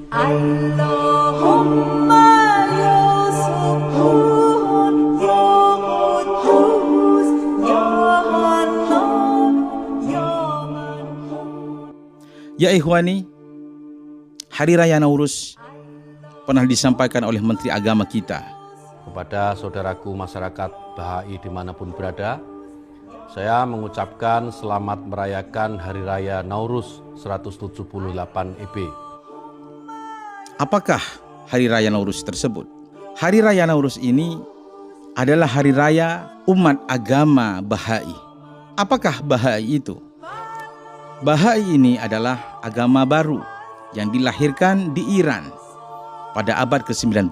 Allahumma ya Subhan ya Quddus ya Hanan ya Mannan. Ya ikhwani, Hari Raya Nauruz pernah disampaikan oleh Menteri Agama kita. Kepada saudaraku masyarakat Bahai dimanapun berada, saya mengucapkan selamat merayakan Hari Raya Nauruz 178 EB. Apakah Hari Raya Nauruz tersebut? Hari Raya Nauruz ini adalah hari raya umat agama Bahai. Apakah Bahai itu? Bahai ini adalah agama baru yang dilahirkan di Iran pada abad ke-19.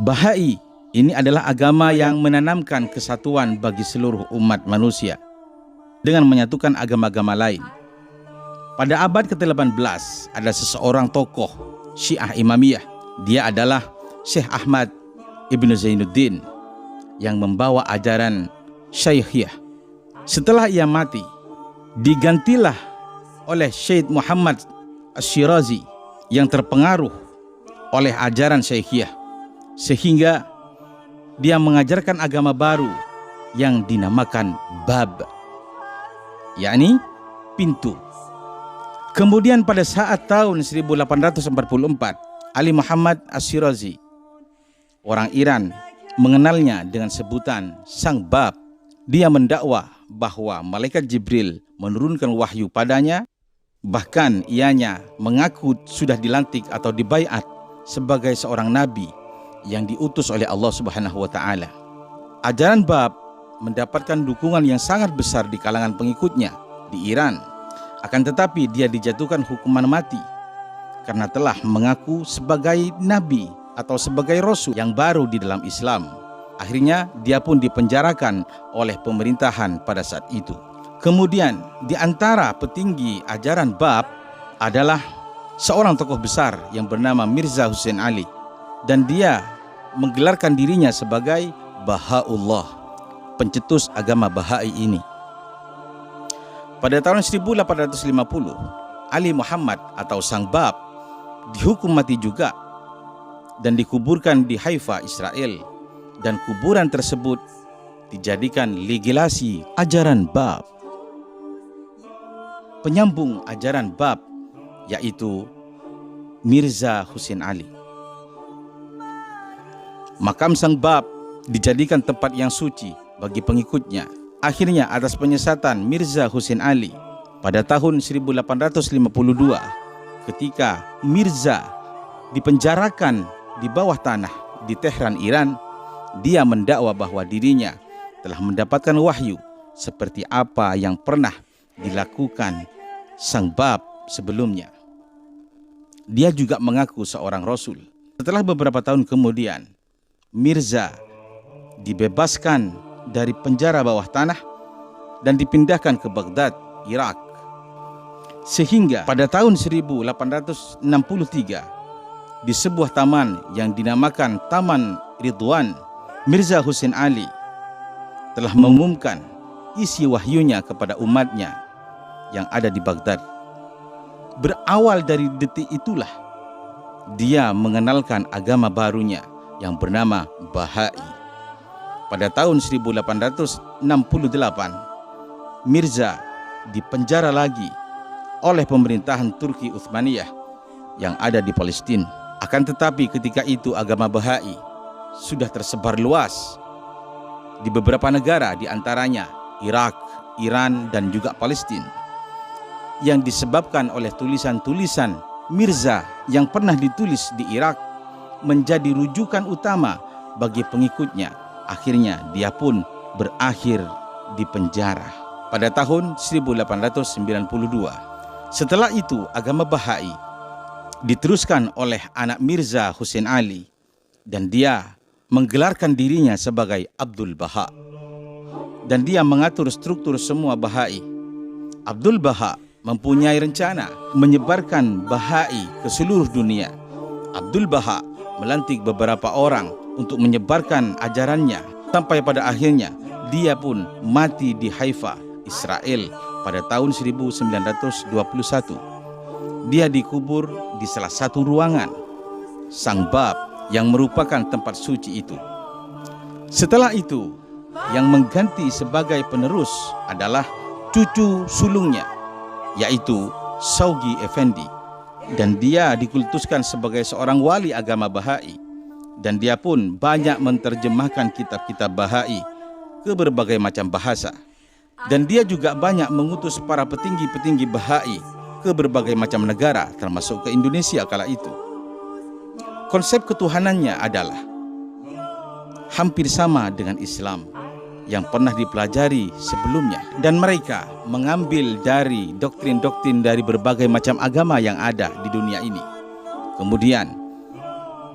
Bahai ini adalah agama yang menanamkan kesatuan bagi seluruh umat manusia dengan menyatukan agama-agama lain. Pada abad ke-18 ada seseorang tokoh Syiah Imamiyah. Dia adalah Syekh Ahmad Ibnu Zainuddin yang membawa ajaran Syekhiyah. Setelah ia mati, digantilah oleh Syekh Muhammad Ash-Shirazi yang terpengaruh oleh ajaran Syekhiyah, sehingga dia mengajarkan agama baru yang dinamakan bab, yakni pintu. Kemudian pada saat tahun 1844, Ali Muhammad Ash-Shirazi, orang Iran, mengenalnya dengan sebutan Sang Bab. Dia mendakwah bahwa malaikat Jibril menurunkan wahyu padanya, bahkan ianya mengaku sudah dilantik atau dibaiat sebagai seorang nabi yang diutus oleh Allah Subhanahu wa taala. Ajaran Bab mendapatkan dukungan yang sangat besar di kalangan pengikutnya di Iran. Akan tetapi dia dijatuhkan hukuman mati karena telah mengaku sebagai nabi atau sebagai rasul yang baru di dalam Islam. Akhirnya dia pun dipenjarakan oleh pemerintahan pada saat itu. Kemudian di antara petinggi ajaran Bab adalah seorang tokoh besar yang bernama Mirza Hussein Ali, dan dia menggelarkan dirinya sebagai Bahaullah, pencetus agama Bahai ini. Pada tahun 1850, Ali Muhammad atau Sang Bab dihukum mati juga dan dikuburkan di Haifa, Israel, dan kuburan tersebut dijadikan legasi ajaran Bab. Penyambung ajaran Bab yaitu Mirza Hussein Ali. Makam Sang Bab dijadikan tempat yang suci bagi pengikutnya. Akhirnya atas penyesatan Mirza Hussein Ali pada tahun 1852, ketika Mirza dipenjarakan di bawah tanah di Tehran, Iran, dia mendakwa bahwa dirinya telah mendapatkan wahyu seperti apa yang pernah dilakukan Sang Bab sebelumnya. Dia juga mengaku seorang rasul. Setelah beberapa tahun kemudian, Mirza dibebaskan dari penjara bawah tanah dan dipindahkan ke Baghdad, Irak. Sehingga pada tahun 1863 di sebuah taman yang dinamakan Taman Ridwan, Mirza Hussein Ali telah mengumumkan isi wahyunya kepada umatnya yang ada di Baghdad. Berawal dari detik itulah dia mengenalkan agama barunya yang bernama Bahai. Pada tahun 1868, Mirza dipenjara lagi oleh pemerintahan Turki Utsmaniyah yang ada di Palestina. Akan tetapi ketika itu agama Bahai sudah tersebar luas di beberapa negara, di antaranya Irak, Iran, dan juga Palestina, yang disebabkan oleh tulisan-tulisan Mirza yang pernah ditulis di Irak menjadi rujukan utama bagi pengikutnya. Akhirnya dia pun berakhir di penjara pada tahun 1892. Setelah itu agama Bahai diteruskan oleh anak Mirza Hussein Ali, dan dia menggelarkan dirinya sebagai Abdul Baha, dan dia mengatur struktur semua Bahai. Abdul Baha mempunyai rencana menyebarkan Bahai ke seluruh dunia. Abdul Baha melantik beberapa orang untuk menyebarkan ajarannya, sampai pada akhirnya dia pun mati di Haifa, Israel pada tahun 1921. dia dikubur di salah satu ruangan sang bab yang merupakan tempat suci itu. Setelah itu, yang mengganti sebagai penerus adalah cucu sulungnya, yaitu Shauqi Effendi, dan dia dikultuskan sebagai seorang wali agama Bahai, dan dia pun banyak menerjemahkan kitab-kitab Bahai ke berbagai macam bahasa, dan dia juga banyak mengutus para petinggi-petinggi Bahai ke berbagai macam negara, termasuk ke Indonesia kala itu. Konsep ketuhanannya adalah hampir sama dengan Islam yang pernah dipelajari sebelumnya, dan mereka mengambil dari doktrin-doktrin dari berbagai macam agama yang ada di dunia ini, kemudian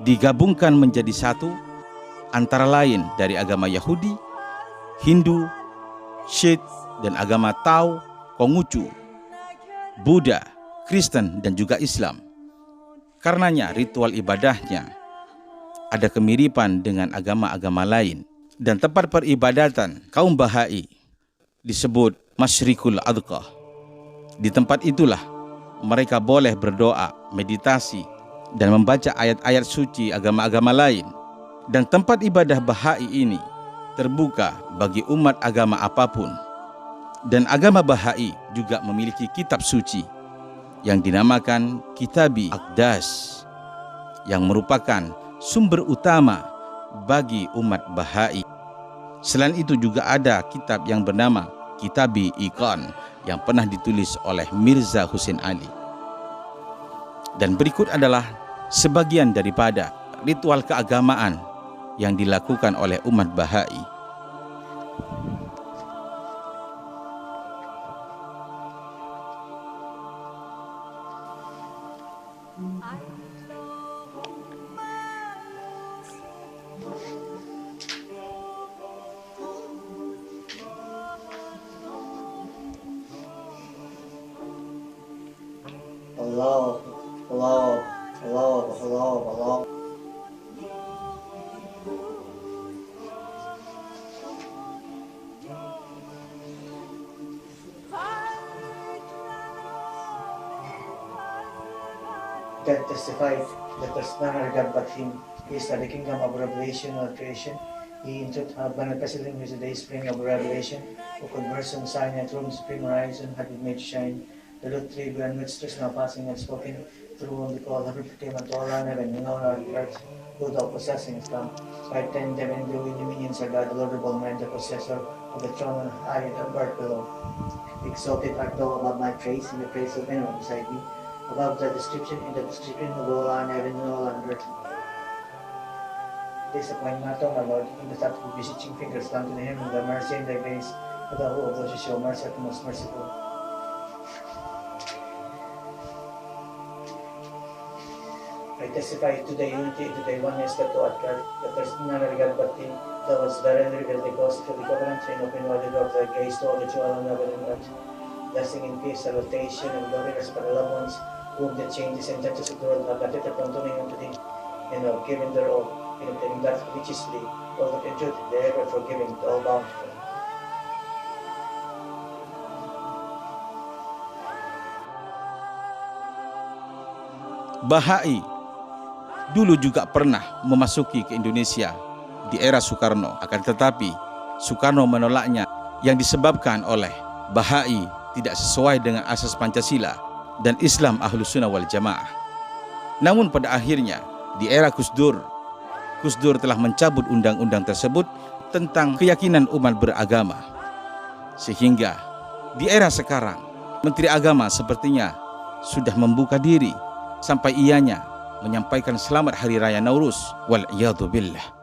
digabungkan menjadi satu, antara lain dari agama Yahudi, Hindu, Sikh, dan agama Tao, Konghucu, Buddha, Kristen, dan juga Islam. Karenanya ritual ibadahnya ada kemiripan dengan agama-agama lain. Dan tempat peribadatan kaum Bahai disebut Masyrikul Adqah. Di tempat itulah mereka boleh berdoa, meditasi, dan membaca ayat-ayat suci agama-agama lain. Dan tempat ibadah Bahai ini terbuka bagi umat agama apapun. Dan agama Bahai juga memiliki kitab suci yang dinamakan Kitabi Aqdas, yang merupakan sumber utama bagi umat Bahai. Selain itu juga ada kitab yang bernama Kitabi Iqan yang pernah ditulis oleh Mirza Hussein Ali. Dan berikut adalah sebagian daripada ritual keagamaan yang dilakukan oleh umat Bahai. Allah, Allah, Allah, Allah, Allah. That testified that there's none other God but Him. He is the kingdom of revelation or creation. He entered President with the day spring of revelation, who conversed on Sinai through spring horizon had been made to shine. The Lord three grand ministers now passing and spoken through whom the call have became unto all honor and known on earth, who thou possessing is come. By 10 heaven glowing dominions are God, the Lord of all men, the possessor of the throne on high and the earth below. Exalted art thou above my praise, and the praise of men on beside me, above the description and the description of all on heaven and all on earth. Disappoint not, O my Lord, in the thought of beseeching fingers down to the hem of the mercy and thy grace, for thou who of those who show mercy art the most merciful. I testify to the unity, to the oneness that thou art God, that there is none other God but Thee. Thou hast verily revealed the cause to the covenant, and opened wide the door of thy grace to all the true on heaven and earth. Blessing and peace, salutation, and glory as for the loved ones, whom the changes and touches of the world have granted upon to me unto Thee, and have given their all, and obtaining that which is Thee, all that in truth, the ever forgiving, to all bountiful. Bahai dulu juga pernah memasuki ke Indonesia di era Soekarno, akan tetapi Soekarno menolaknya yang disebabkan oleh Bahai tidak sesuai dengan asas Pancasila dan Islam Ahlus Sunnah wal Jamaah. Namun pada akhirnya di era Gus Dur telah mencabut undang-undang tersebut tentang keyakinan umat beragama. Sehingga di era sekarang Menteri Agama sepertinya sudah membuka diri sampai ianya menyampaikan selamat Hari Raya Nauruz wal iyadu billah.